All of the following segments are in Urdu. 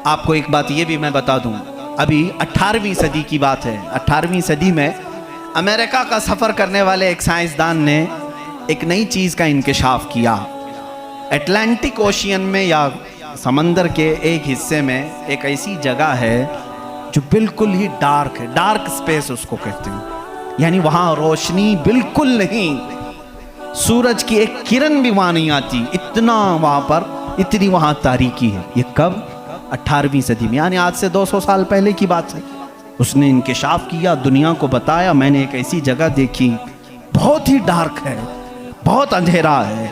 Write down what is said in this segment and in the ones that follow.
آپ کو ایک بات یہ بھی میں بتا دوں، ابھی 18ویں صدی کی بات ہے، 18ویں صدی میں امریکہ کا سفر کرنے والے ایک سائنسدان نے ایک نئی چیز کا انکشاف کیا۔ اٹلانٹک اوشین میں یا سمندر کے ایک حصے میں ایک ایسی جگہ ہے جو بالکل ہی ڈارک ہے، ڈارک سپیس اس کو کہتے ہیں، یعنی وہاں روشنی بالکل نہیں، سورج کی ایک کرن بھی وہاں نہیں آتی، اتنا وہاں پر اتنی وہاں تاریکی ہے۔ یہ کب؟ 18ویں صدی میں، یعنی آج سے 200 سال پہلے کی بات ہے۔ اس نے انکشاف کیا، دنیا کو بتایا میں نے ایک ایسی جگہ دیکھی، بہت ہی ڈارک ہے، بہت اندھیرا ہے۔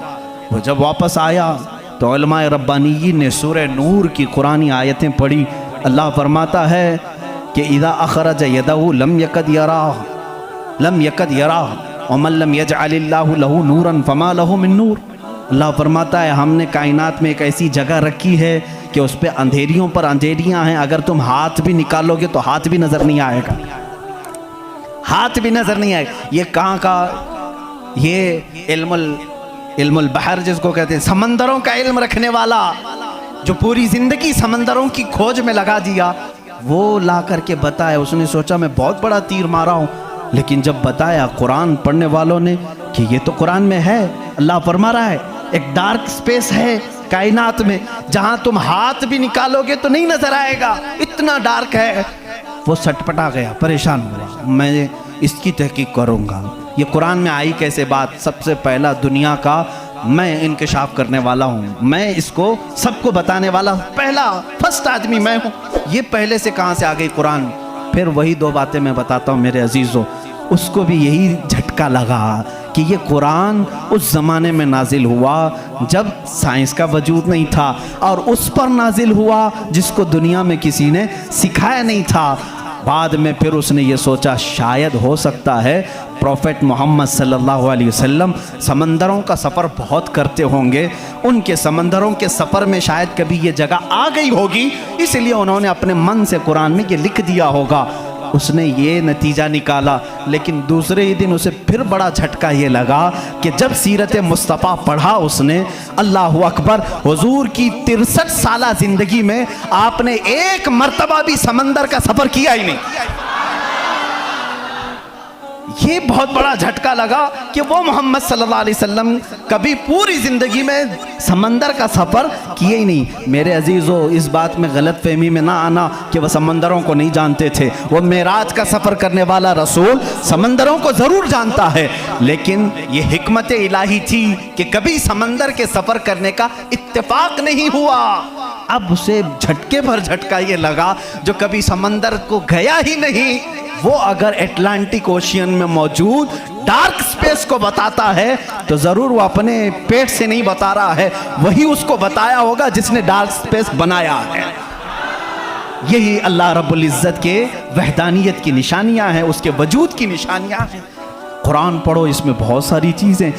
وہ جب واپس آیا تو علماء ربانیین نے سورہ نور کی قرآنی آیتیں پڑھی۔ اللہ فرماتا ہے کہ اذا اخرج یدہ لم یکد یراہ ومن لم یجعل اللہ لہ نورا فما لہ من نور۔ اللہ فرماتا ہے ہم نے کائنات میں ایک ایسی جگہ رکھی ہے کہ اس پہ اندھیریوں پر اندھیریاں ہیں، اگر تم ہاتھ بھی نکالو گے تو ہاتھ بھی نظر نہیں آئے گا، ہاتھ بھی نظر نہیں آئے گا۔ یہ کہاں کا؟ یہ علم البحر جس کو کہتے ہیں، سمندروں کا علم رکھنے والا جو پوری زندگی سمندروں کی کھوج میں لگا دیا، وہ لا کر کے بتایا۔ اس نے سوچا میں بہت بڑا تیر مارا ہوں، لیکن جب بتایا قرآن پڑھنے والوں نے کہ یہ تو قرآن میں ہے، اللہ فرما رہا ہے ایک ڈارک سپیس ہے کائنات میں جہاں تم ہاتھ بھی نکالو گے تو نہیں نظر آئے گا، اتنا ڈارک ہے۔ وہ سٹپٹا گیا، پریشان ہوا، میں اس کی تحقیق کروں گا۔ یہ قرآن میں آئی کیسے بات؟ سب سے پہلا دنیا کا میں انکشاف کرنے والا ہوں، میں اس کو سب کو بتانے والا پہلا فرسٹ آدمی میں ہوں، یہ پہلے سے کہاں سے آ گئی قرآن؟ پھر وہی دو باتیں میں بتاتا ہوں میرے عزیزوں۔ اس کو بھی یہی جھٹکا لگا کہ یہ قرآن اس زمانے میں نازل ہوا جب سائنس کا وجود نہیں تھا، اور اس پر نازل ہوا جس کو دنیا میں کسی نے سکھایا نہیں تھا۔ بعد میں پھر اس نے یہ سوچا شاید ہو سکتا ہے پروفیٹ محمد صلی اللہ علیہ وسلم سمندروں کا سفر بہت کرتے ہوں گے، ان کے سمندروں کے سفر میں شاید کبھی یہ جگہ آ گئی ہوگی، اس لیے انہوں نے اپنے من سے قرآن میں یہ لکھ دیا ہوگا۔ اس نے یہ نتیجہ نکالا، لیکن دوسرے ہی دن اسے پھر بڑا جھٹکا یہ لگا کہ جب سیرت مصطفیٰ پڑھا اس نے، اللہ اکبر، حضور کی 63 سالہ زندگی میں آپ نے ایک مرتبہ بھی سمندر کا سفر کیا ہی نہیں۔ یہ بہت بڑا جھٹکا لگا کہ وہ محمد صلی اللہ علیہ وسلم کبھی پوری زندگی میں سمندر کا سفر کیے ہی نہیں۔ میرے عزیزو، اس بات میں غلط فہمی میں نہ آنا کہ وہ سمندروں کو نہیں جانتے تھے، وہ معراج کا سفر کرنے والا رسول سمندروں کو ضرور جانتا ہے، لیکن یہ حکمت الہی تھی کہ کبھی سمندر کے سفر کرنے کا اتفاق نہیں ہوا۔ اب اسے جھٹکے پر جھٹکا یہ لگا جو کبھی سمندر کو گیا ہی نہیں، وہ اگر اٹلانٹک اوشین میں موجود ڈارک سپیس کو بتاتا ہے تو ضرور وہ اپنے پیٹ سے نہیں بتا رہا ہے، وہی اس کو بتایا ہوگا جس نے ڈارک سپیس بنایا ہے۔ یہی اللہ رب العزت کے وحدانیت کی نشانیاں ہیں، اس کے وجود کی نشانیاں ہیں۔ قرآن پڑھو، اس میں بہت ساری چیزیں